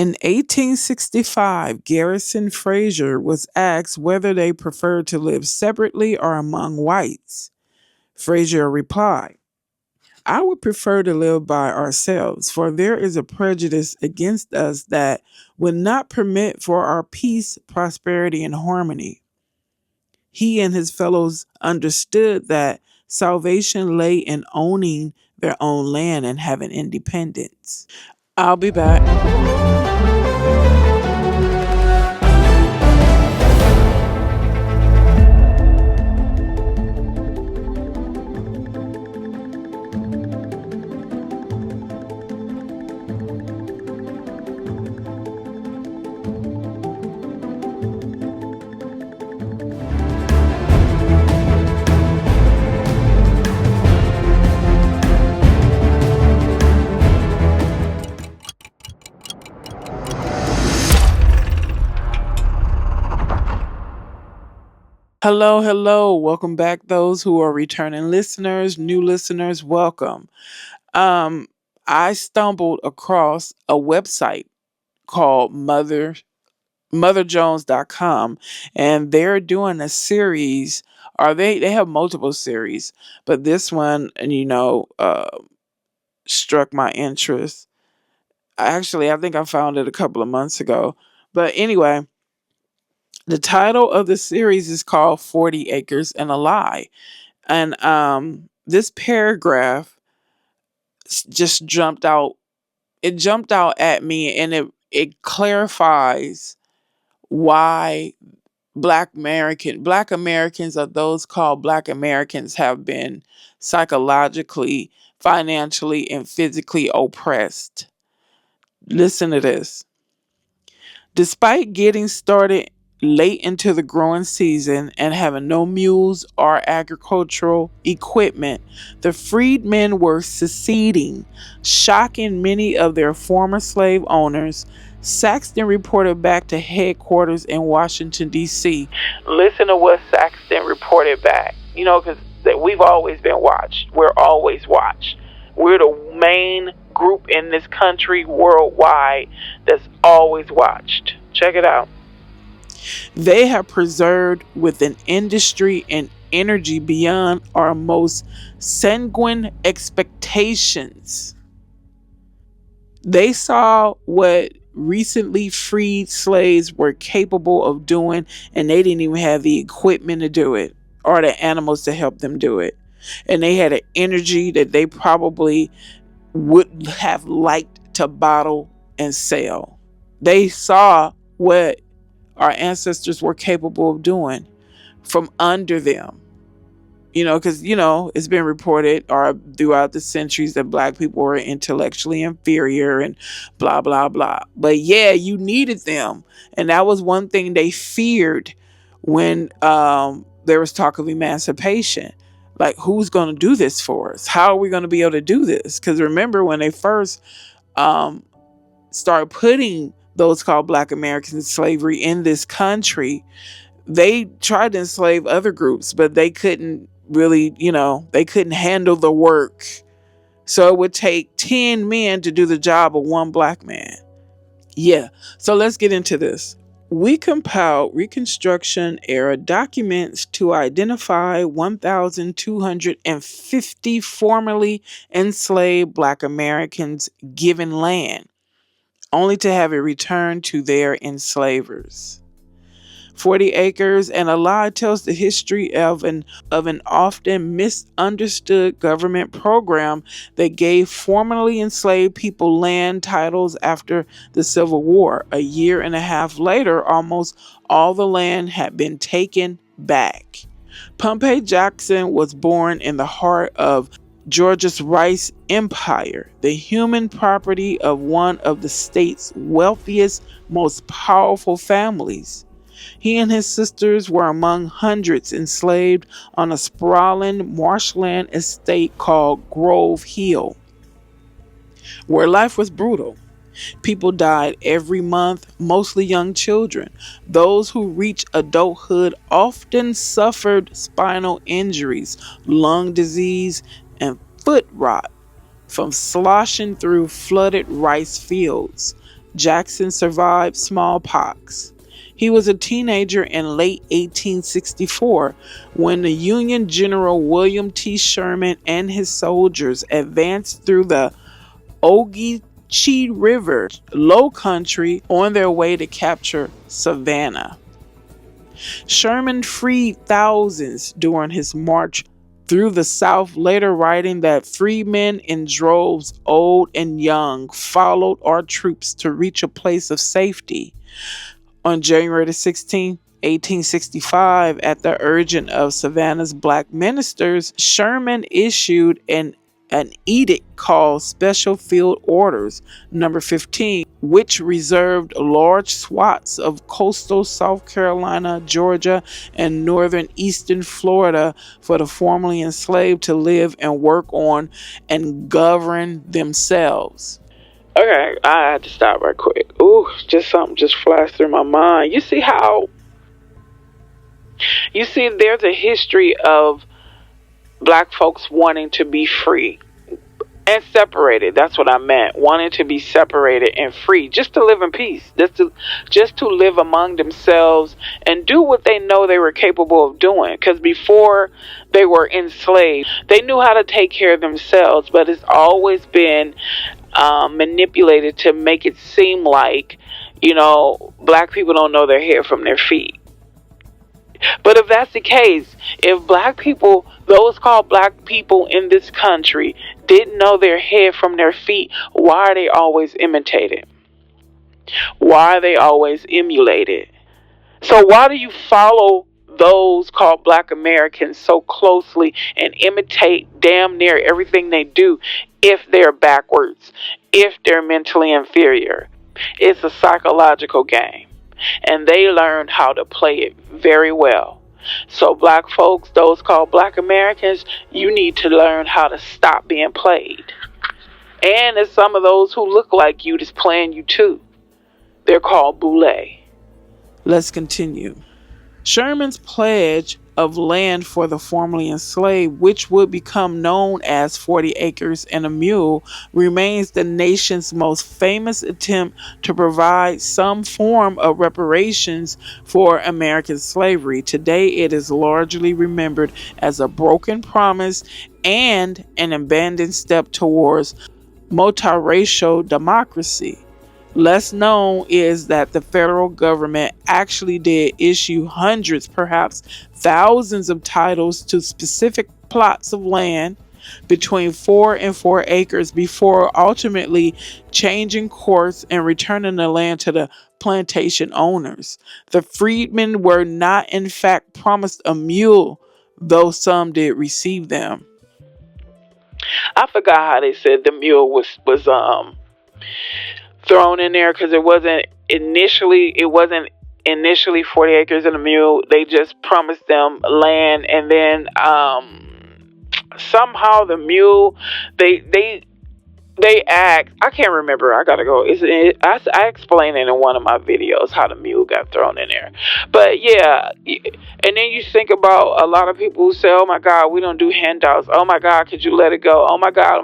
In 1865, Garrison Fraser was asked whether they preferred to live separately or among whites. Fraser replied, I would prefer to live by ourselves, for there is a prejudice against us that would not permit for our peace, prosperity, and harmony. He and his fellows understood that salvation lay in owning their own land and having independence. I'll be back. Hello, hello. Welcome back, those who are returning listeners, new listeners, welcome. Um, I stumbled across a website called motherjones.com, and they're doing a series, or they have multiple series, but this one, and struck my interest. Actually, I think I found it a couple of months ago. But anyway, the title of the series is called 40 Acres and a Lie. And this paragraph just jumped out. It jumped out at me, and it clarifies why Black Americans, or those called Black Americans, have been psychologically, financially, and physically oppressed. Listen to this. Despite getting started late into the growing season and having no mules or agricultural equipment, the freedmen were seceding, shocking many of their former slave owners. Saxton reported back to headquarters in Washington, D.C. Listen to what Saxton reported back. Because we've always been watched. We're always watched. We're the main group in this country worldwide that's always watched. Check it out. They have preserved with an industry and energy beyond our most sanguine expectations. They saw what recently freed slaves were capable of doing, and they didn't even have the equipment to do it or the animals to help them do it. And they had an energy that they probably would have liked to bottle and sell. They saw what our ancestors were capable of doing from under them. Because, it's been reported or throughout the centuries that Black people were intellectually inferior and blah, blah, blah. But yeah, you needed them. And that was one thing they feared when there was talk of emancipation. Like, who's going to do this for us? How are we going to be able to do this? Because remember, when they first started putting those called Black Americans in slavery in this country, they tried to enslave other groups, but they couldn't really, they couldn't handle the work. So it would take 10 men to do the job of one Black man. Yeah. So let's get into this. We compiled Reconstruction era documents to identify 1,250 formerly enslaved Black Americans given land, only to have it returned to their enslavers. 40 Acres and a Lie tells the history of an often misunderstood government program that gave formerly enslaved people land titles after the Civil War. A year and a half later, almost all the land had been taken back. Pompei Jackson was born in the heart of Georgia's rice empire, the human property of one of the state's wealthiest, most powerful families. He and his sisters were among hundreds enslaved on a sprawling marshland estate called Grove Hill, where life was brutal. People died every month, mostly young children. Those who reached adulthood often suffered spinal injuries, lung disease, and foot rot from sloshing through flooded rice fields. Jackson survived smallpox. He was a teenager in late 1864 when the Union General William T. Sherman and his soldiers advanced through the Ogeechee River low country on their way to capture Savannah. Sherman freed thousands during his march through the South, later writing that freedmen in droves, old and young, followed our troops to reach a place of safety. On January 16, 1865, at the urging of Savannah's black ministers, Sherman issued an edict called Special Field Orders Number 15, which reserved large swaths of coastal South Carolina, Georgia, and northern eastern Florida for the formerly enslaved to live and work on and govern themselves. Okay, I had to stop right quick. Ooh, just something just flashed through my mind. You see there's a history of black folks wanting to be free and separated. That's what I meant. Wanting to be separated and free, just to live in peace, just to live among themselves and do what they know they were capable of doing. Because before they were enslaved, they knew how to take care of themselves, but it's always been manipulated to make it seem like, black people don't know their hair from their feet. But if that's the case, if black people, those called black people in this country, didn't know their head from their feet, why are they always imitated? Why are they always emulated? So why do you follow those called black Americans so closely and imitate damn near everything they do if they're backwards, if they're mentally inferior? It's a psychological game, and they learned how to play it very well. So black folks, those called black Americans, you need to learn how to stop being played. And there's some of those who look like you that's playing you too. They're called boule. Let's continue. Sherman's pledge of land for the formerly enslaved, which would become known as 40 acres and a mule, remains the nation's most famous attempt to provide some form of reparations for American slavery. Today, it is largely remembered as a broken promise and an abandoned step towards multiracial democracy. Less known is that the federal government actually did issue hundreds, perhaps thousands of titles to specific plots of land between 4 and 4 acres before ultimately changing course and returning the land to the plantation owners. The freedmen were not in fact promised a mule, though some did receive them. I forgot how they said the mule was thrown in there, because it wasn't initially 40 acres and a mule. They just promised them land, and then somehow the mule they asked, I can't remember, I gotta go. I explained it in one of my videos how the mule got thrown in there. But yeah, and then you think about a lot of people who say, oh my God, we don't do handouts. Oh my God, could you let it go? Oh my God.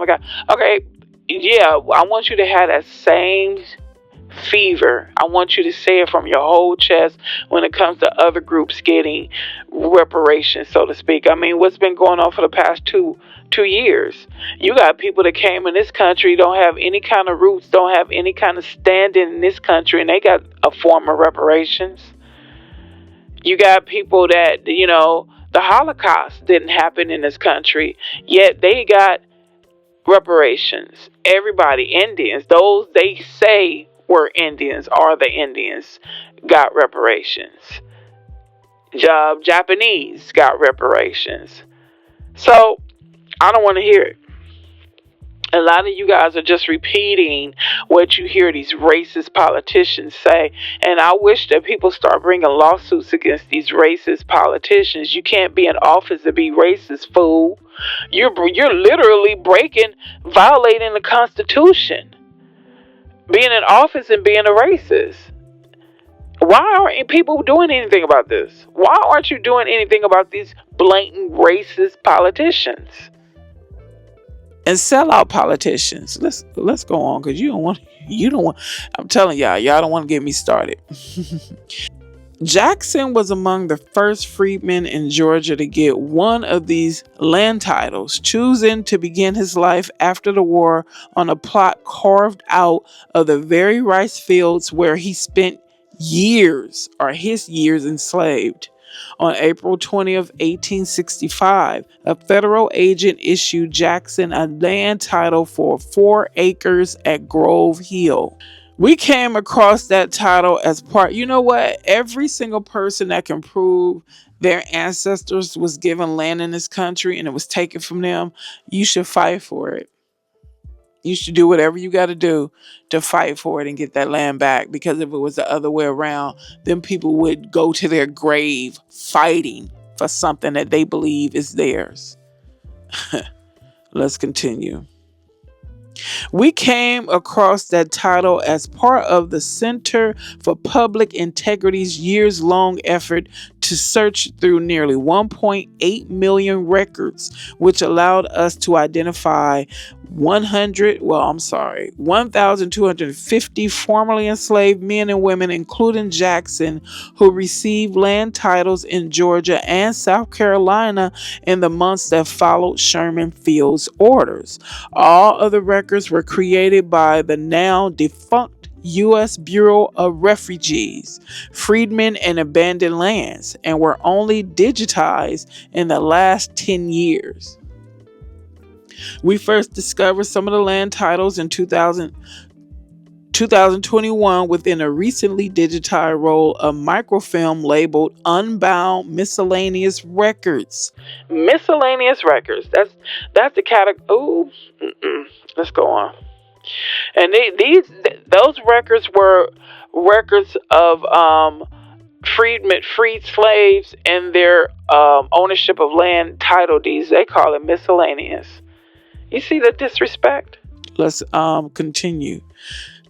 Okay, yeah, I want you to have that same fever. I want you to say it from your whole chest when it comes to other groups getting reparations, so to speak. I mean, what's been going on for the past two years? You got people that came in this country, don't have any kind of roots, don't have any kind of standing in this country, and they got a form of reparations. You got people that, the Holocaust didn't happen in this country, yet they got reparations. Everybody, Indians, those they say were Indians, are the Indians, got reparations. Japanese got reparations. So I don't want to hear it. A lot of you guys are just repeating what you hear these racist politicians say. And I wish that people start bringing lawsuits against these racist politicians. You can't be in office to be racist, fool. You're literally violating the Constitution. Being in office and being a racist. Why aren't people doing anything about this? Why aren't you doing anything about these blatant racist politicians? and sell out politicians. Let's go on, because you don't want. I'm telling y'all don't want to get me started. Jackson was among the first freedmen in Georgia to get one of these land titles, choosing to begin his life after the war on a plot carved out of the very rice fields where he spent his years enslaved. On April 20th, 1865, a federal agent issued Jackson a land title for 4 acres at Grove Hill. We came across that title as part. You know what? Every single person that can prove their ancestors was given land in this country and it was taken from them, you should fight for it. You should do whatever you got to do to fight for it and get that land back. Because if it was the other way around, then people would go to their grave fighting for something that they believe is theirs. Let's continue. We came across that title as part of the Center for Public Integrity's years-long effort to search through nearly 1.8 million records, which allowed us to identify 1,250 formerly enslaved men and women, including Jackson, who received land titles in Georgia and South Carolina in the months that followed Sherman Field's orders. All of the records were created by the now defunct U.S. Bureau of Refugees, Freedmen, and Abandoned Lands, and were only digitized in the last 10 years. We first discovered some of the land titles in 2021 within a recently digitized roll of microfilm labeled Unbound Miscellaneous Records. Miscellaneous records. That's the category. Ooh, let's go on. And those records were records of freed slaves and their ownership of land title deeds. They call it miscellaneous. You see the disrespect? Let's continue.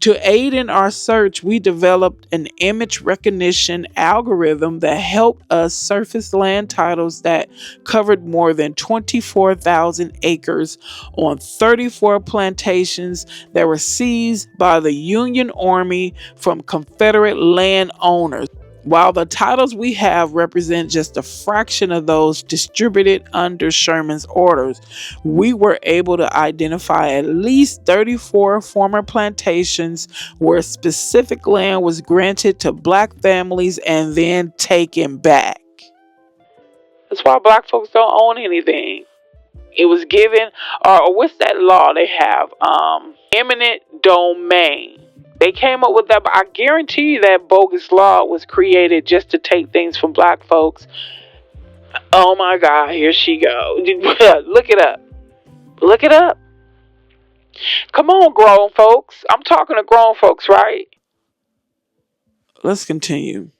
To aid in our search, we developed an image recognition algorithm that helped us surface land titles that covered more than 24,000 acres on 34 plantations that were seized by the Union Army from Confederate landowners. While the titles we have represent just a fraction of those distributed under Sherman's orders, we were able to identify at least 34 former plantations where specific land was granted to black families and then taken back. That's why black folks don't own anything. It was given, or what's that law they have? Eminent domain. They came up with that, but I guarantee you that bogus law was created just to take things from black folks. Oh my God, here she goes. Look it up. Look it up. Come on, grown folks. I'm talking to grown folks, right? Let's continue.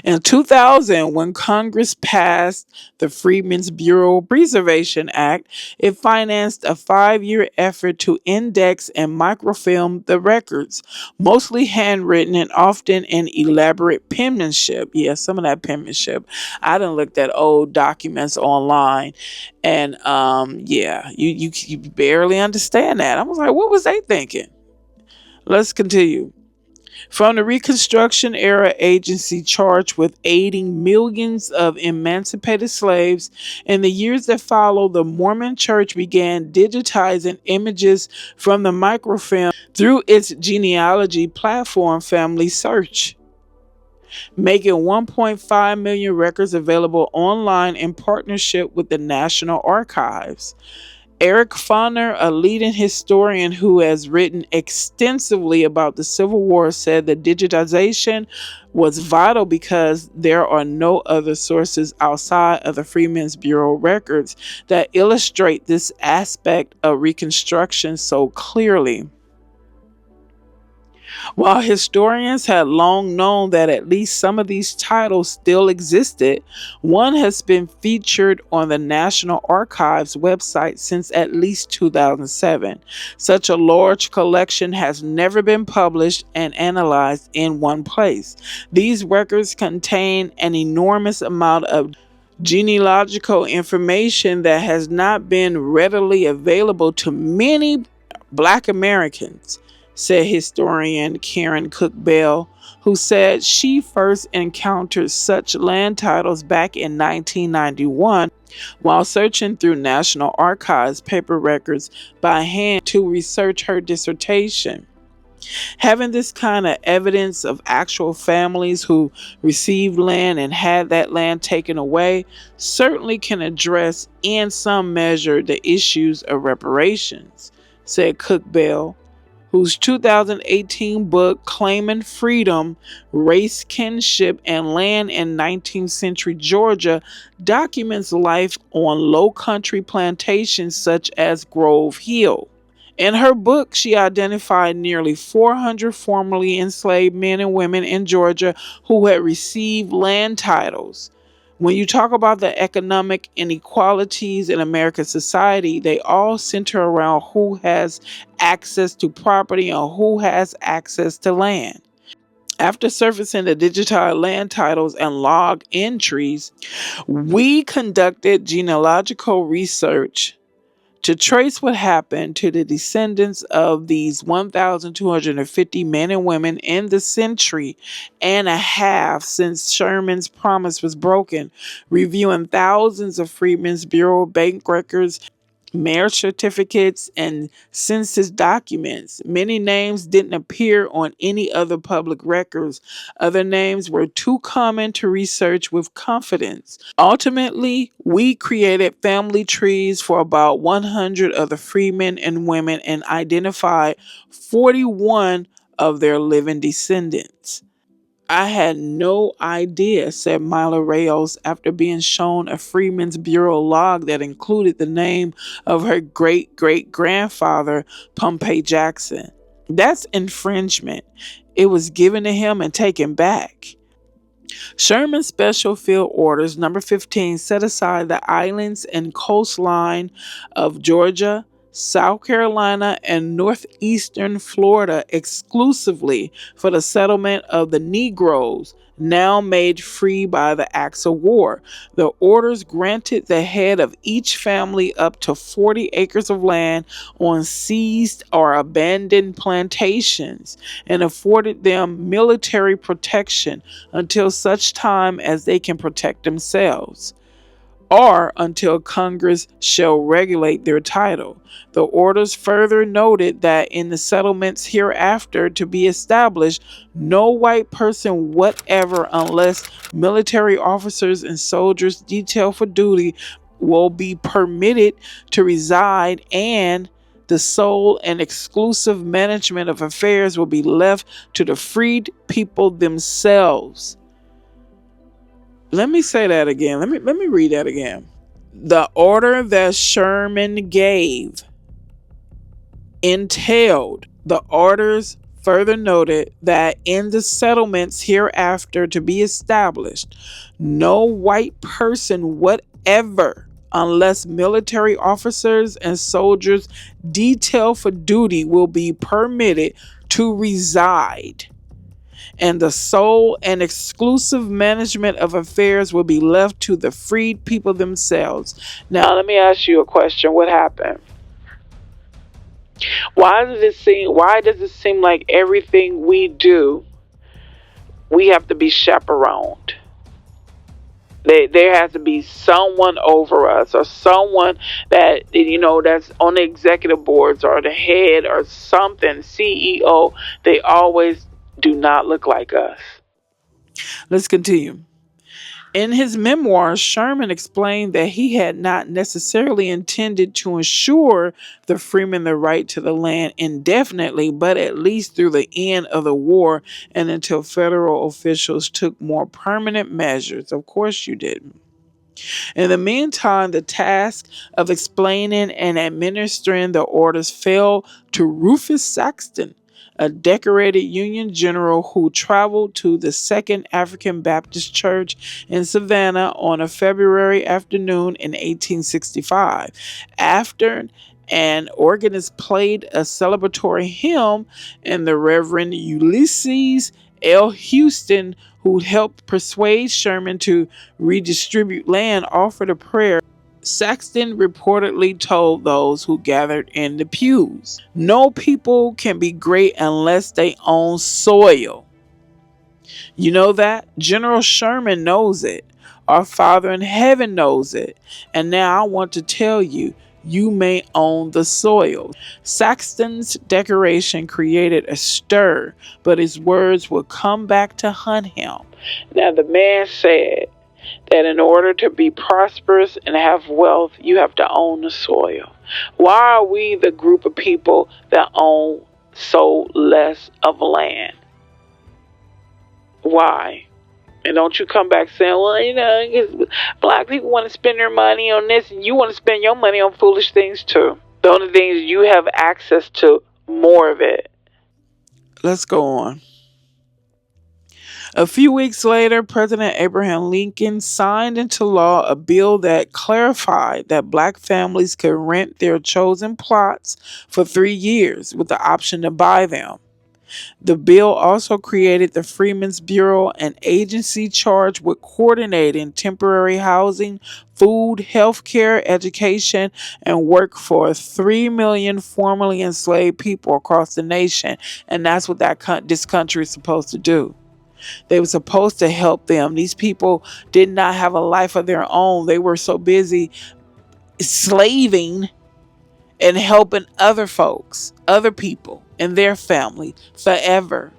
In 2000, when Congress passed the Freedmen's Bureau Preservation Act, it financed a 5-year effort to index and microfilm the records, mostly handwritten and often in elaborate penmanship. Yeah, some of that penmanship. I done looked at old documents online, and you barely understand that. I was like, what was they thinking? Let's continue. From the Reconstruction era agency charged with aiding millions of emancipated slaves, in the years that followed, the Mormon Church began digitizing images from the microfilm through its genealogy platform Family Search, making 1.5 million records available online in partnership with the National Archives. Eric Foner, a leading historian who has written extensively about the Civil War, said that digitization was vital because there are no other sources outside of the Freedmen's Bureau records that illustrate this aspect of Reconstruction so clearly. While historians had long known that at least some of these titles still existed, one has been featured on the National Archives website since at least 2007. Such a large collection has never been published and analyzed in one place. These records contain an enormous amount of genealogical information that has not been readily available to many Black Americans, said historian Karen Cook Bell, who said she first encountered such land titles back in 1991 while searching through National Archives paper records by hand to research her dissertation. Having this kind of evidence of actual families who received land and had that land taken away certainly can address in some measure the issues of reparations, said Cook Bell, whose 2018 book Claiming Freedom, Race, Kinship, and Land in 19th Century Georgia documents life on low country plantations such as Grove Hill. In her book, she identified nearly 400 formerly enslaved men and women in Georgia who had received land titles. When you talk about the economic inequalities in American society, they all center around who has access to property and who has access to land. After surfacing the digitized land titles and log entries, we conducted genealogical research to trace what happened to the descendants of these 1,250 men and women in the century and a half since Sherman's promise was broken, reviewing thousands of Freedmen's Bureau bank records, marriage certificates, and census documents. Many names didn't appear on any other public records. Other names were too common to research with confidence. Ultimately, we created family trees for about 100 of the freedmen and women and identified 41 of their living descendants. I had no idea, said Mila Rayos after being shown a Freedmen's Bureau log that included the name of her great great grandfather, Pompei Jackson. That's infringement. It was given to him and taken back. Sherman's Special Field Orders Number 15 set aside the islands and coastline of Georgia, South Carolina, and northeastern Florida exclusively for the settlement of the Negroes, now made free by the acts of war. The orders granted the head of each family up to 40 acres of land on seized or abandoned plantations and afforded them military protection until such time as they can protect themselves, or until Congress shall regulate their title. The orders further noted that in the settlements hereafter to be established, no white person whatever, unless military officers and soldiers detailed for duty, will be permitted to reside, and the sole and exclusive management of affairs will be left to the freed people themselves. Let me say that again. Let me read that again. The order that Sherman gave entailed the orders further noted that in the settlements hereafter to be established, no white person whatever, unless military officers and soldiers detailed for duty, will be permitted to reside, and the sole and exclusive management of affairs will be left to the freed people themselves. Now, let me ask you a question. What happened? Why does it seem like everything we do, we have to be chaperoned? There has to be someone over us, or someone that, that's on the executive boards or the head or something, CEO. They always do not look like us. Let's continue. In his memoirs, Sherman explained that he had not necessarily intended to ensure the freemen the right to the land indefinitely, but at least through the end of the war and until federal officials took more permanent measures. Of course you didn't. In the meantime, the task of explaining and administering the orders fell to Rufus Saxton, a decorated Union general who traveled to the Second African Baptist Church in Savannah on a February afternoon in 1865. After an organist played a celebratory hymn and the Reverend Ulysses L. Houston, who helped persuade Sherman to redistribute land, offered a prayer. Saxton reportedly told those who gathered in the pews, "No people can be great unless they own soil." You know that? General Sherman knows it. Our Father in heaven knows it. And now I want to tell you, you may own the soil. Saxton's declaration created a stir, but his words would come back to haunt him. Now the man said that in order to be prosperous and have wealth, you have to own the soil. Why are we the group of people that own so less of land? Why? And don't you come back saying, well, black people want to spend their money on this, and you want to spend your money on foolish things too. The only thing is you have access to more of it. Let's go on. A few weeks later, President Abraham Lincoln signed into law a bill that clarified that black families could rent their chosen plots for 3 years with the option to buy them. The bill also created the Freedmen's Bureau, an agency charged with coordinating temporary housing, food, healthcare, education, and work for 3 million formerly enslaved people across the nation. And that's what this country is supposed to do. They were supposed to help them. These people did not have a life of their own. They were so busy slaving and helping other folks, other people, and their family forever.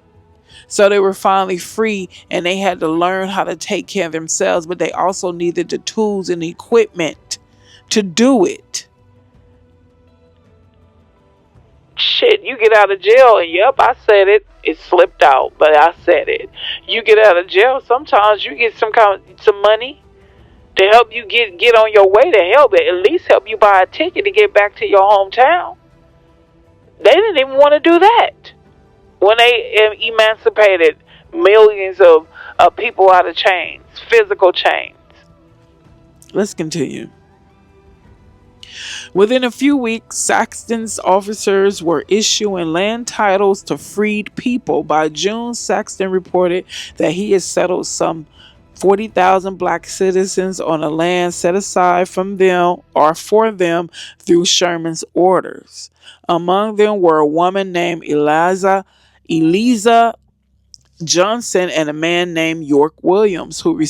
So they were finally free, and they had to learn how to take care of themselves, but they also needed the tools and equipment to do it. Shit, you get out of jail, and yep, I said it. It slipped out, but I said it. You get out of jail, sometimes you get some money to help you get on your way to help it. At least help you buy a ticket to get back to your hometown. They didn't even want to do that when they emancipated millions of people out of chains, physical chains. Let's continue. Within a few weeks, Saxton's officers were issuing land titles to freed people. By June, Saxton reported that he had settled some 40,000 black citizens on a land set aside from them or for them through Sherman's orders. Among them were a woman named Eliza Johnson and a man named York Williams, who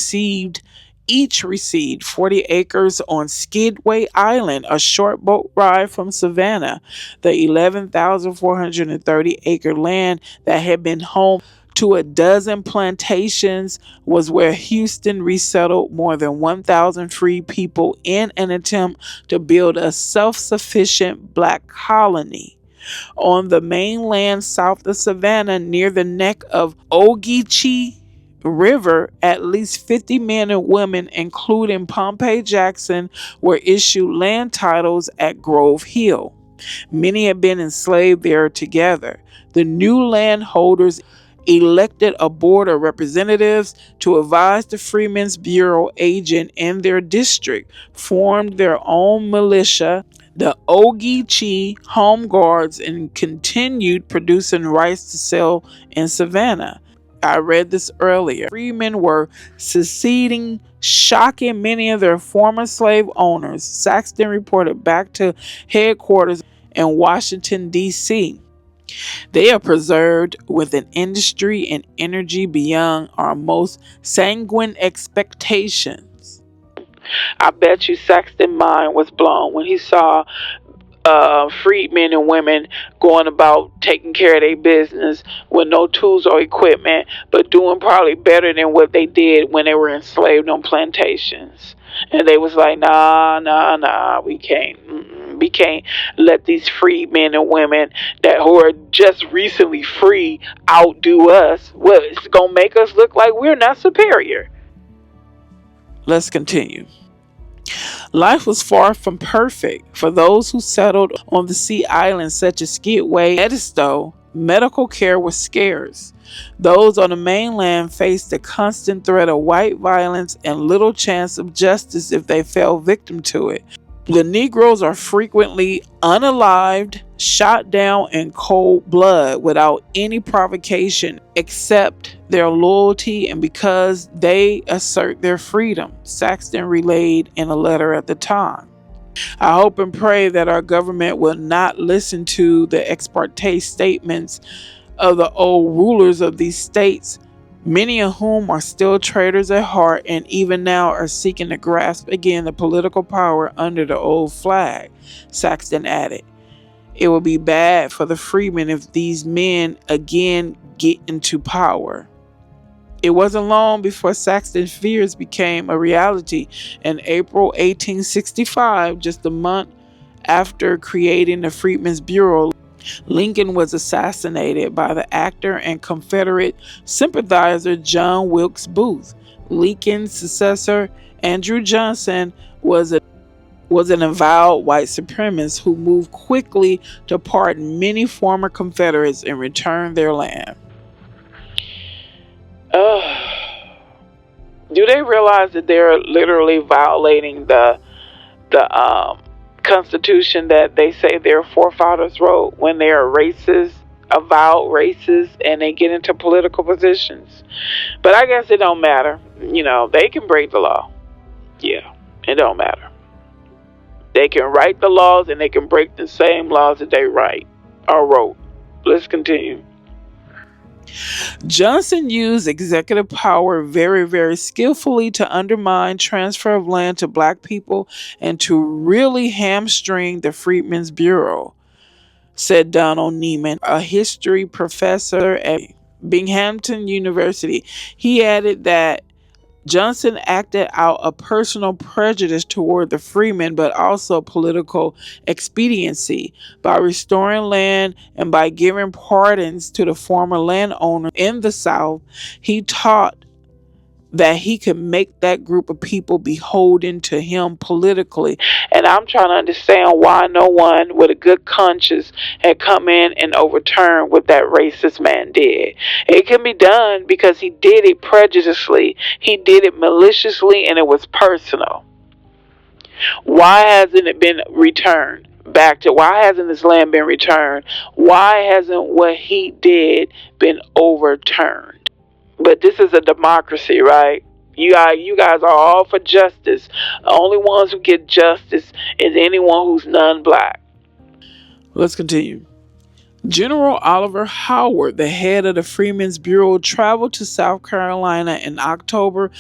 each received 40 acres on Skidway Island, a short boat ride from Savannah. The 11,430 acre land that had been home to a dozen plantations was where Houston resettled more than 1,000 free people in an attempt to build a self-sufficient black colony. On the mainland south of Savannah, near the neck of Ogeechee River, at least 50 men and women, including Pompei Jackson, were issued land titles at Grove Hill. Many had been enslaved there together. The new landholders elected a board of representatives to advise the Freedmen's Bureau agent in their district, formed their own militia, the Ogeechee Home Guards, and continued producing rice to sell in Savannah. I read this earlier. Freedmen were seceding, shocking many of their former slave owners. Saxton reported back to headquarters in Washington, D.C. They are preserved with an industry and energy beyond our most sanguine expectations. I bet you Saxton's mind was blown when he saw freedmen and women going about taking care of their business with no tools or equipment, but doing probably better than what they did when they were enslaved on plantations. And they was like, nah, we can't let these freedmen and women who are just recently free outdo us. Well, it's gonna make us look like we're not superior. Let's continue. Life was far from perfect for those who settled on the sea islands such as Skidway, Edisto. Medical care was scarce. Those on the mainland faced the constant threat of white violence and little chance of justice if they fell victim to it. The Negroes are frequently unalived, shot down in cold blood without any provocation except their loyalty and because they assert their freedom, Saxton relayed in a letter at the time. I hope and pray that our government will not listen to the ex parte statements of the old rulers of these states, many of whom are still traitors at heart and even now are seeking to grasp again the political power under the old flag, Saxton added. It will be bad for the freedmen if these men again get into power. It wasn't long before Saxton's fears became a reality. In April 1865, just a month after creating the Freedmen's Bureau, Lincoln was assassinated by the actor and Confederate sympathizer John Wilkes Booth. Lincoln's successor, Andrew Johnson, was an avowed white supremacist who moved quickly to pardon many former Confederates and return their land. Do they realize that they're literally violating the Constitution that they say their forefathers wrote when they are racist, avowed racist, and they get into political positions? But I guess it don't matter. They can break the law. Yeah, it don't matter. They can write the laws and they can break the same laws that they write or wrote. Let's continue. Johnson used executive power very, very skillfully to undermine transfer of land to black people and to really hamstring the Freedmen's Bureau, said Donald Neiman, a history professor at Binghamton University. He added that Johnson acted out a personal prejudice toward the freemen, but also political expediency. By restoring land and by giving pardons to the former landowners in the South, he taught that he could make that group of people beholden to him politically. And I'm trying to understand why no one with a good conscience had come in and overturned what that racist man did. It can be done because he did it prejudiciously, he did it maliciously, and it was personal. Why hasn't it been returned back to? Why hasn't this land been returned? Why hasn't what he did been overturned? But this is a democracy, right? You guys are all for justice. The only ones who get justice is anyone who's non-black. Let's continue. General Oliver Howard, the head of the Freedmen's Bureau, traveled to South Carolina in October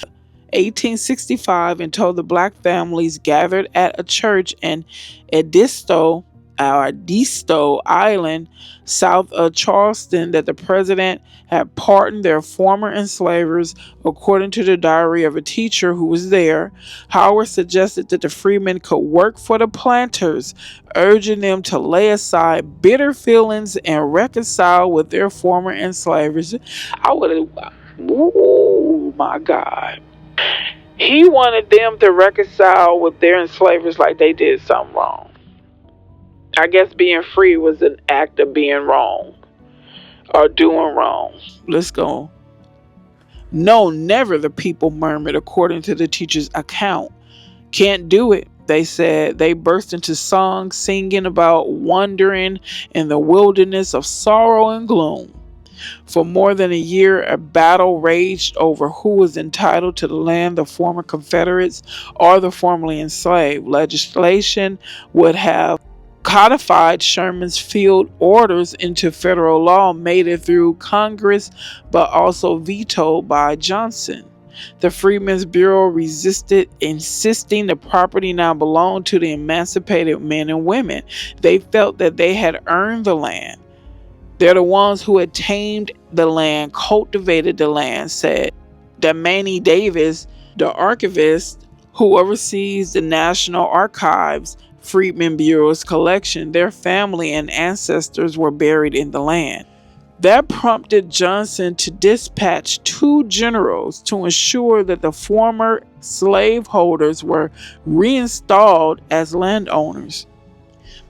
1865 and told the black families gathered at a church in Edisto Island, south of Charleston, that the president had pardoned their former enslavers. According to the diary of a teacher who was there, Howard suggested that the freedmen could work for the planters, urging them to lay aside bitter feelings and reconcile with their former enslavers. I would have, oh my God. He wanted them to reconcile with their enslavers like they did something wrong. I guess being free was an act of being wrong or doing wrong. Let's go. No, never, the people murmured, according to the teacher's account. Can't do it, they said. They burst into song, singing about wandering in the wilderness of sorrow and gloom. For more than a year, a battle raged over who was entitled to the land, the former Confederates or the formerly enslaved. Legislation would have codified Sherman's field orders into federal law, made it through Congress, but also vetoed by Johnson. The Freedmen's Bureau resisted, insisting the property now belonged to the emancipated men and women. They felt that they had earned the land. They're the ones who had tamed the land, cultivated the land, said Damani Davis, the archivist who oversees the National Archives Freedmen Bureau's collection. Their family and ancestors were buried in the land. That prompted Johnson to dispatch 2 generals to ensure that the former slaveholders were reinstalled as landowners.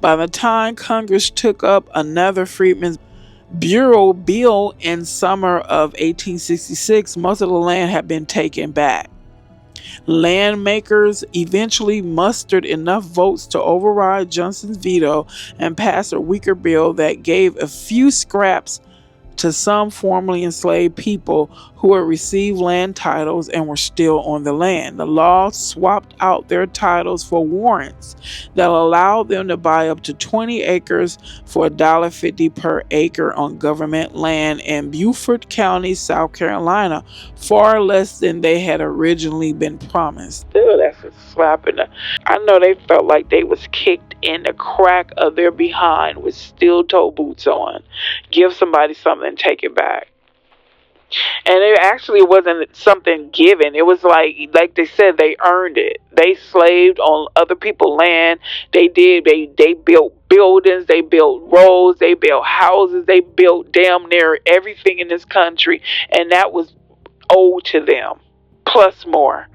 By the time Congress took up another Freedmen's Bureau bill in summer of 1866, most of the land had been taken back. Landmakers eventually mustered enough votes to override Johnson's veto and pass a weaker bill that gave a few scraps to some formerly enslaved people who had received land titles and were still on the land. The law swapped out their titles for warrants that allowed them to buy up to 20 acres for $1.50 per acre on government land in Beaufort County, South Carolina, far less than they had originally been promised. Still, that's a slap in the... I know they felt like they was kicked in the crack of their behind with steel-toe boots on. Give somebody something and take it back. And it actually wasn't something given. It was like they said, they earned it. They slaved on other people's land. They built buildings, they built roads, they built houses, they built damn near everything in this country, and that was owed to them, plus more.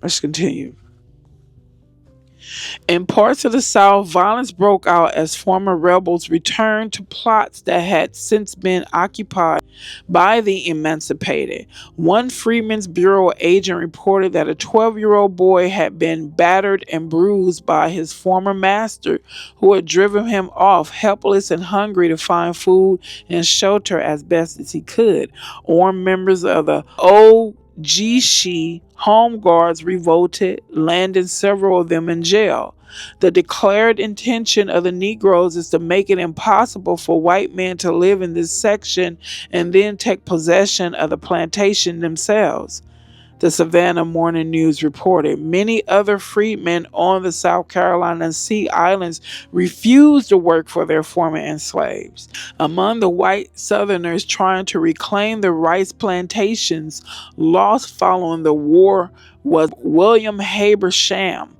Let's continue. In parts of the South, violence broke out as former rebels returned to plots that had since been occupied by the emancipated. One Freedmen's Bureau agent reported that a 12-year-old boy had been battered and bruised by his former master, who had driven him off, helpless and hungry, to find food and shelter as best as he could. Armed members of the OGC Home Guards revolted, landing several of them in jail. The declared intention of the Negroes is to make it impossible for white men to live in this section and then take possession of the plantation themselves. The Savannah Morning News reported many other freedmen on the South Carolina Sea Islands refused to work for their former enslaved. Among the white Southerners trying to reclaim the rice plantations lost following the war was William Habersham,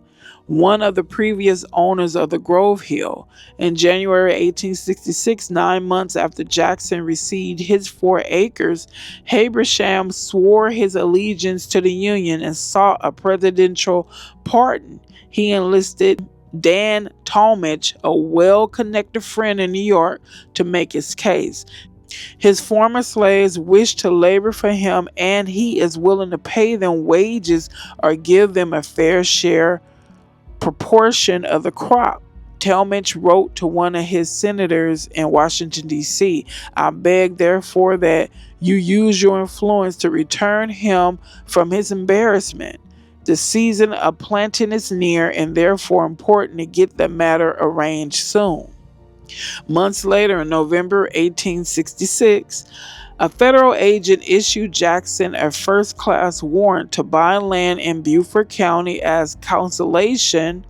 one of the previous owners of the Grove Hill. In January 1866, 9 months after Jackson received his 4 acres, Habersham swore his allegiance to the Union and sought a presidential pardon. He enlisted Dan Talmadge, a well-connected friend in New York, to make his case. His former slaves wish to labor for him, and he is willing to pay them wages or give them a fair share proportion of the crop. Talmadge wrote to one of his senators in Washington, D.C., I beg, therefore, that you use your influence to return him from his embarrassment. The season of planting is near, and therefore important to get the matter arranged soon. Months later, in November 1866, a federal agent issued Jackson a first-class warrant to buy land in Beaufort County as consolation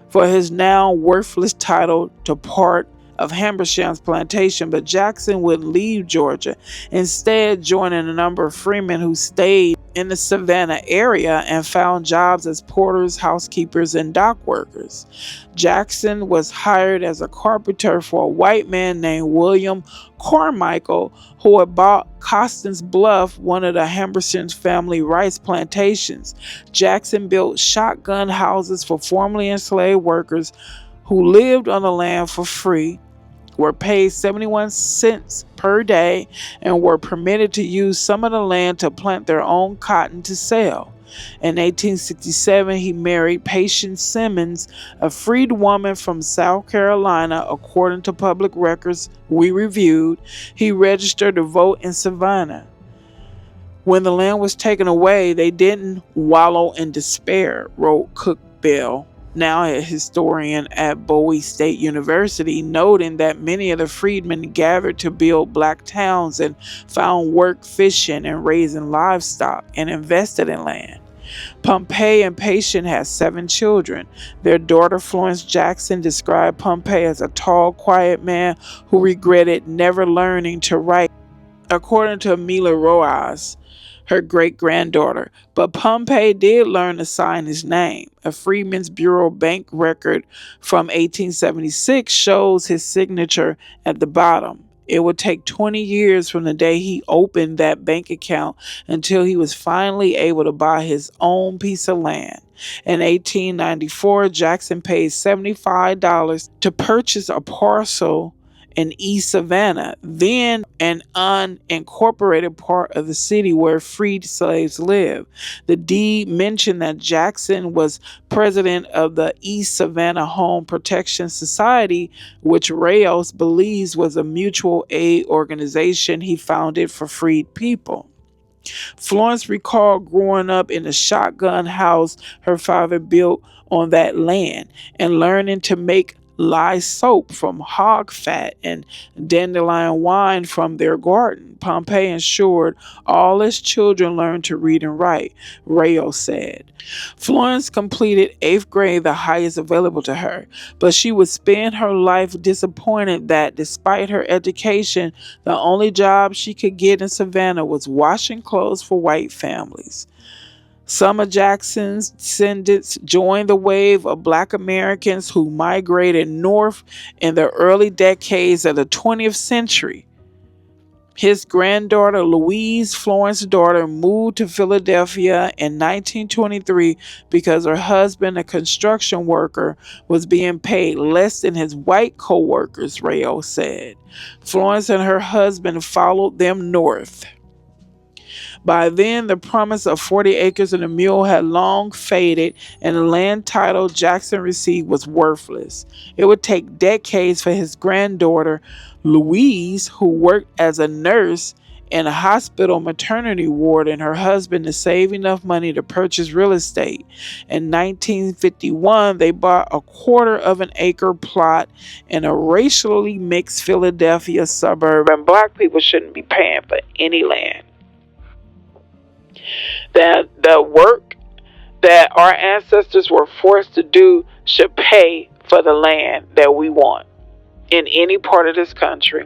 for his now worthless title to part of Habersham's plantation, but Jackson wouldn't leave Georgia, instead joining a number of freemen who stayed in the Savannah area and found jobs as porters, housekeepers, and dock workers. Jackson was hired as a carpenter for a white man named William Carmichael, who had bought Costin's Bluff, one of the Habersham's family rice plantations. Jackson built shotgun houses for formerly enslaved workers who lived on the land for free, were paid 71 cents per day, and were permitted to use some of the land to plant their own cotton to sell. In 1867, he married Patience Simmons, a freed woman from South Carolina. According to public records we reviewed, he registered to vote in Savannah. When the land was taken away, they didn't wallow in despair, wrote Cook Bell, now a historian at Bowie State University, noting that many of the freedmen gathered to build black towns and found work fishing and raising livestock and invested in land. Pompei and Patience had 7 children. Their daughter Florence Jackson described Pompei as a tall, quiet man who regretted never learning to write, according to Amelia Roaz, her great-granddaughter. But Pompei did learn to sign his name. A Freedmen's Bureau bank record from 1876 shows his signature at the bottom. It would take 20 years from the day he opened that bank account until he was finally able to buy his own piece of land. In 1894, Jackson paid $75 to purchase a parcel in East Savannah, then an unincorporated part of the city where freed slaves lived. The deed mentioned that Jackson was president of the East Savannah Home Protection Society, which Rayos believes was a mutual aid organization he founded for freed people. Florence recalled growing up in a shotgun house her father built on that land and learning to make lye soap from hog fat and dandelion wine from their garden. Pompei ensured all his children learned to read and write, Rayo said. Florence completed 8th grade, the highest available to her, but she would spend her life disappointed that despite her education, the only job she could get in Savannah was washing clothes for white families. Some of Jackson's descendants joined the wave of Black Americans who migrated north in the early decades of the 20th century. His granddaughter, Louise, Florence's daughter, moved to Philadelphia in 1923 because her husband, a construction worker, was being paid less than his white co-workers, Rayo said. Florence and her husband followed them north. By then, the promise of 40 acres and a mule had long faded, and the land title Jackson received was worthless. It would take decades for his granddaughter, Louise, who worked as a nurse in a hospital maternity ward, and her husband to save enough money to purchase real estate. In 1951, they bought a quarter of an acre plot in a racially mixed Philadelphia suburb, and black people shouldn't be paying for any land. That the work that our ancestors were forced to do should pay for the land that we want in any part of this country,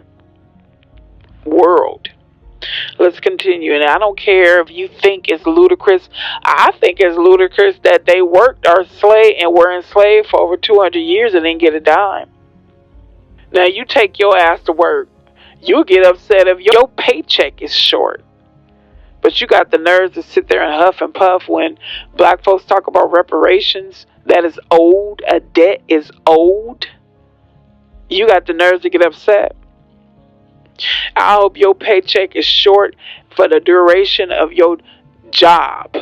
world. Let's continue. And I don't care if you think it's ludicrous. I think it's ludicrous that they worked or slave and were enslaved for over 200 years and didn't get a dime. Now you take your ass to work. You'll get upset if your paycheck is short. But you got the nerves to sit there and huff and puff when black folks talk about reparations. That is old. A debt is old. You got the nerves to get upset. I hope your paycheck is short for the duration of your job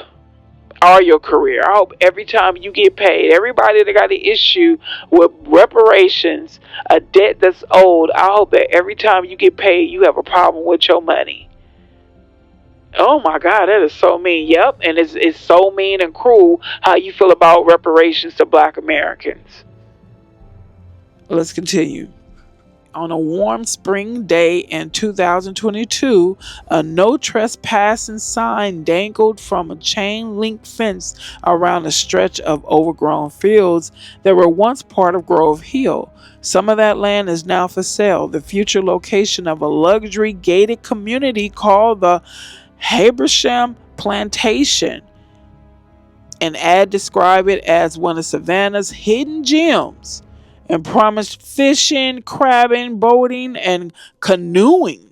or your career. I hope every time you get paid, everybody that got an issue with reparations, a debt that's old, I hope that every time you get paid, you have a problem with your money. Oh my God, that is so mean. Yep, and it's so mean and cruel how you feel about reparations to black Americans. Let's continue. On a warm spring day in 2022, a no trespassing sign dangled from a chain link fence around a stretch of overgrown fields that were once part of Grove Hill. Some of that land is now for sale, the future location of a luxury gated community called the Habersham Plantation. An ad described it as one of Savannah's hidden gems and promised fishing, crabbing, boating, and canoeing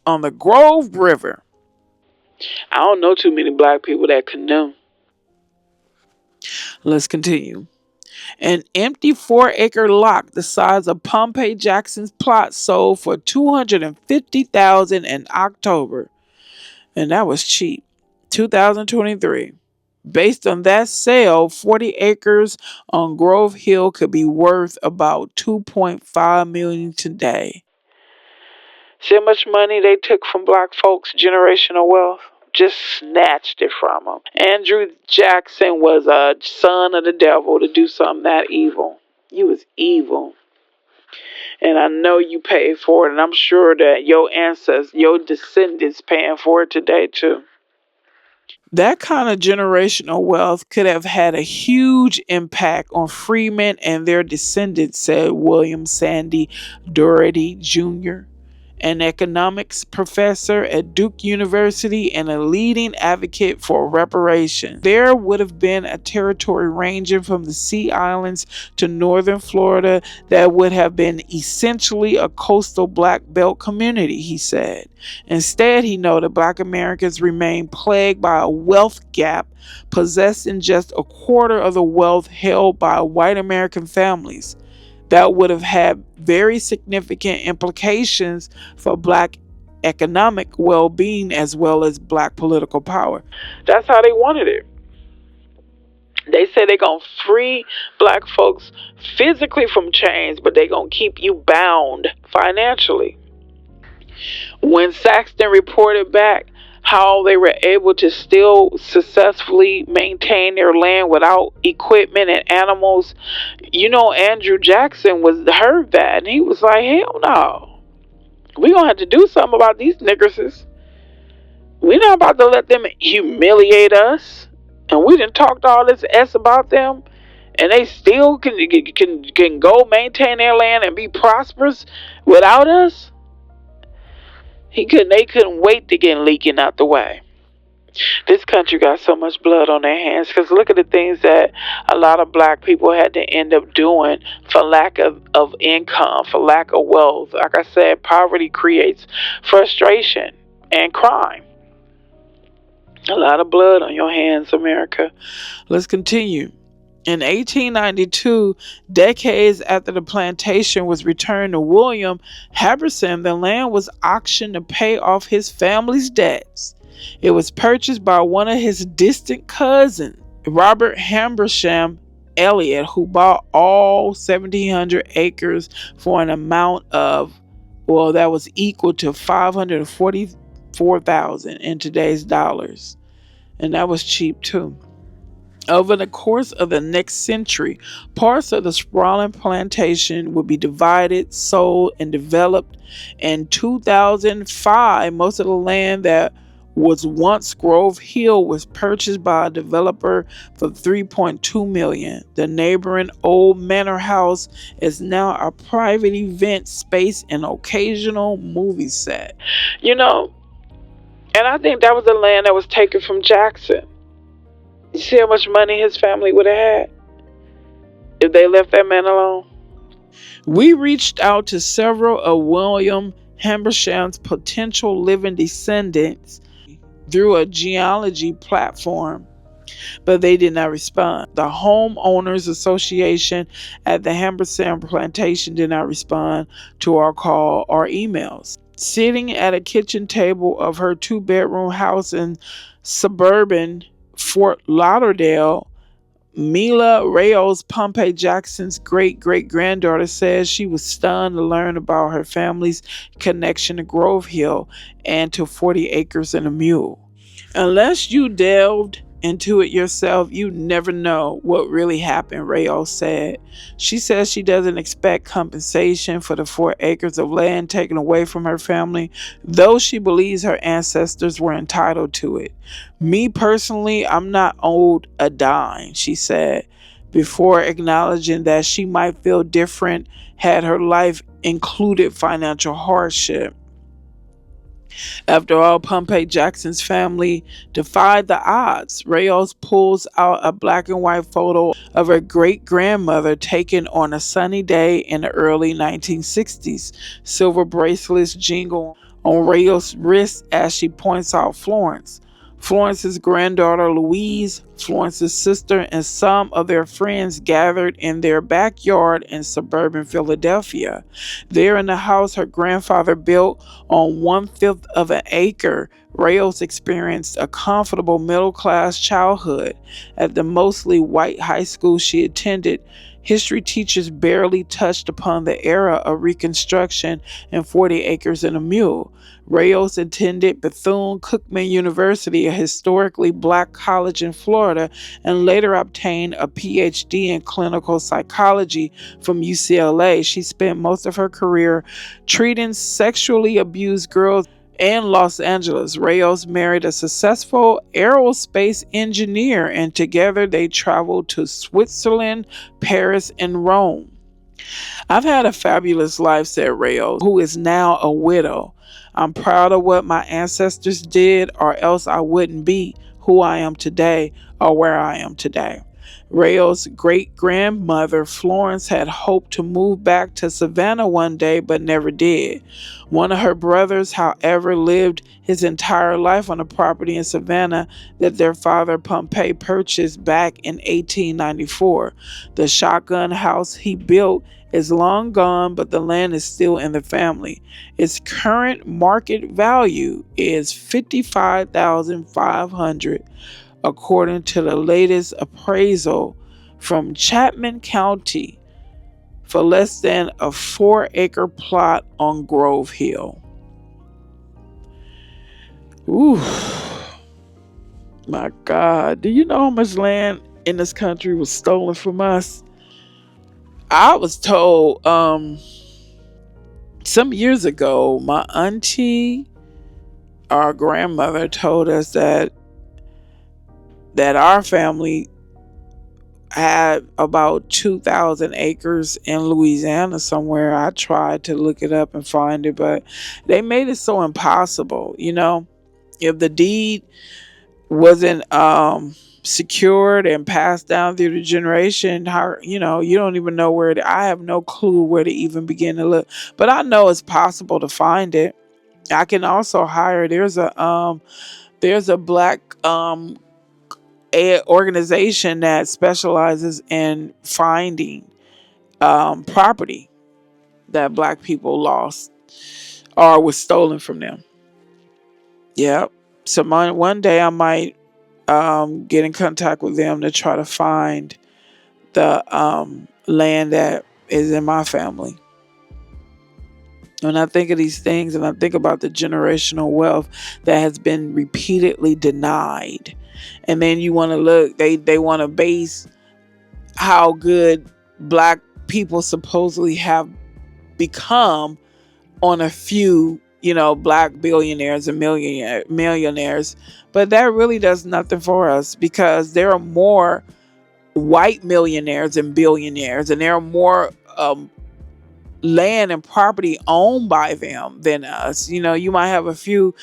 on the Grove River. I don't know too many black people that canoe. Let's continue. An empty 4-acre lot the size of Pompei Jackson's plot sold for $250,000 in October. And that was cheap. 2023. Based on that sale, 40 acres on Grove Hill could be worth about $2.5 million today. See how much money they took from black folks' generational wealth? Just snatched it from them. Andrew Jackson was a son of the devil to do something that evil. He was evil. And I know you paid for it, and I'm sure that your ancestors, your descendants paying for it today too. That kind of generational wealth could have had a huge impact on freedmen and their descendants, said William Sandy Doherty Jr., an economics professor at Duke University and a leading advocate for reparations. There would have been a territory ranging from the Sea Islands to northern Florida that would have been essentially a coastal black belt community, he said. Instead, he noted black Americans remain plagued by a wealth gap, possessing just a quarter of the wealth held by white American families. that would have had very significant implications for black economic well-being as well as black political power. That's how they wanted it. They said they're going to free black folks physically from chains, but they're going to keep you bound financially. When Saxton reported back how they were able to still successfully maintain their land without equipment and animals, Andrew Jackson heard that, and he was like, hell no. We're going to have to do something about these niggers. We're not about to let them humiliate us. And we done talked all this S about them, and they still can go maintain their land and be prosperous without us. They couldn't wait to get leaking out the way. This country got so much blood on their hands, because look at the things that a lot of black people had to end up doing for lack of income, for lack of wealth. Like I said, poverty creates frustration and crime. A lot of blood on your hands, America. Let's continue. In 1892, decades after the plantation was returned to William Haberson, the land was auctioned to pay off his family's debts. It was purchased by one of his distant cousins, Robert Habersham Elliott, who bought all 1,700 acres for an amount of, that was equal to $544,000 in today's dollars. And that was cheap too. Over the course of the next century, parts of the sprawling plantation would be divided, sold, and developed. In 2005, most of the land that was once Grove Hill was purchased by a developer for $3.2 million. The neighboring old manor house is now a private event space and occasional movie set. And I think that was the land that was taken from Jackson. You see how much money his family would have had if they left that man alone? We reached out to several of William Habersham's potential living descendants through a genealogy platform, but they did not respond. The Homeowners Association at the Habersham plantation did not respond to our call or emails. Sitting at a kitchen table of her 2-bedroom house in suburban Fort Lauderdale, Mila Rayos, Pompei Jackson's great-great-granddaughter, says she was stunned to learn about her family's connection to Grove Hill and to 40 acres and a mule. Unless you delved into it yourself, you never know what really happened, Rayos said. She says she doesn't expect compensation for the 4 acres of land taken away from her family, though she believes her ancestors were entitled to it. Me personally, I'm not owed a dime, she said, before acknowledging that she might feel different had her life included financial hardship. After all, Pompei Jackson's family defied the odds. Rayos pulls out a black and white photo of her great-grandmother taken on a sunny day in the early 1960s. Silver bracelets jingle on Rayos' wrist as she points out Florence. Florence's granddaughter Louise, Florence's sister, and some of their friends gathered in their backyard in suburban Philadelphia. There in the house her grandfather built on 1/5 of an acre, Rayos experienced a comfortable middle-class childhood. At the mostly white high school she attended, history teachers barely touched upon the era of Reconstruction and 40 acres and a mule. Rayos attended Bethune-Cookman University, a historically black college in Florida, and later obtained a PhD in clinical psychology from UCLA. She spent most of her career treating sexually abused girls in Los Angeles. Rayos married a successful aerospace engineer, and together they traveled to Switzerland, Paris, and Rome. I've had a fabulous life, said Rayos, who is now a widow. I'm proud of what my ancestors did, or else I wouldn't be who I am today or where I am today. Rayos' great-grandmother Florence had hoped to move back to Savannah one day but never did. One of her brothers, however, lived his entire life on a property in Savannah that their father Pompei purchased back in 1894. The shotgun house he built It's long gone, but the land is still in the family. Its current market value is $55,500, according to the latest appraisal from Chapman County, for less than a 4-acre plot on Grove Hill. Ooh, my God. Do you know how much land in this country was stolen from us? I was told some years ago, my auntie, our grandmother, told us that our family had about 2,000 acres in Louisiana somewhere. I tried to look it up and find it, but they made it so impossible. You know, if the deed wasn't secured and passed down through the generation, how, you know, you don't even know where to, I have no clue where to even begin to look, but I know it's possible to find it. I can also hire, there's a black organization that specializes in finding property that black people lost or was stolen from them. Yep. So one day I might get in contact with them to try to find the land that is in my family. When I think of these things and I think about the generational wealth that has been repeatedly denied, and then you want to look, they want to base how good black people supposedly have become on a few, you know, black billionaires and millionaires. But that really does nothing for us, because there are more white millionaires and billionaires, and there are more land and property owned by them than us. You know, you might have a few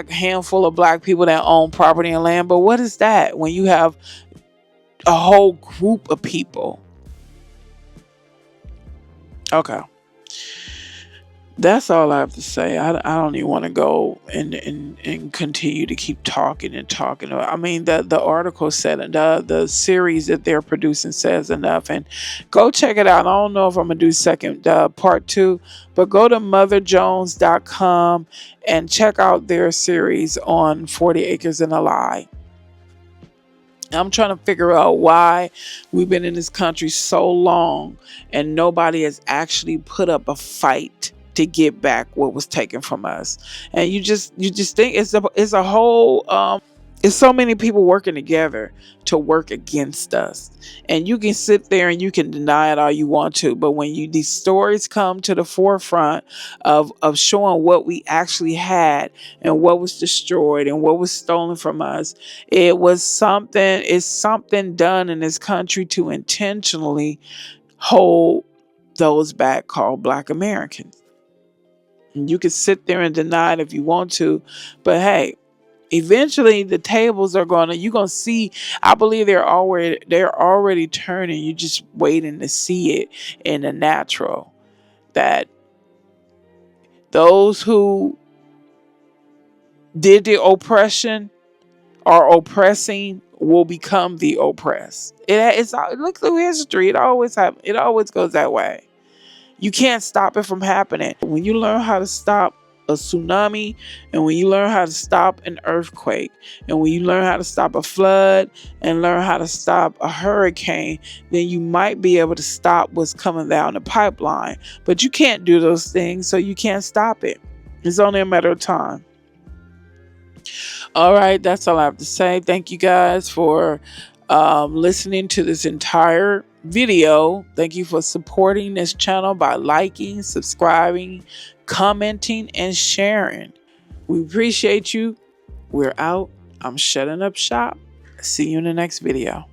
handful of black people that own property and land, but what is that when you have a whole group of people? Okay. That's all I have to say. I don't even want to go and continue to keep talking and talking. I mean, the article said, and the series that they're producing says enough. And go check it out. I don't know if I'm going to do second part 2, but go to motherjones.com and check out their series on 40 Acres and a Lie. I'm trying to figure out why we've been in this country so long and nobody has actually put up a fight to get back what was taken from us. And you just think it's a whole it's so many people working together to work against us. And you can sit there and you can deny it all you want to, but when these stories come to the forefront of showing what we actually had and what was destroyed and what was stolen from us, it's something done in this country to intentionally hold those back, called Black Americans. And you can sit there and deny it if you want to, but hey, eventually the tables are you're gonna see. I believe they're already turning. You're just waiting to see it in the natural, that those who did the oppression or oppressing will become the oppressed. It's look through history. It always goes that way. You can't stop it from happening. When you learn how to stop a tsunami, and when you learn how to stop an earthquake, and when you learn how to stop a flood and learn how to stop a hurricane, then you might be able to stop what's coming down the pipeline. But you can't do those things, so you can't stop it. It's only a matter of time. All right, that's all I have to say. Thank you guys for listening to this entire video. Thank you for supporting this channel by liking, subscribing, commenting, and sharing. We appreciate you. We're out. I'm shutting up shop. See you in the next video.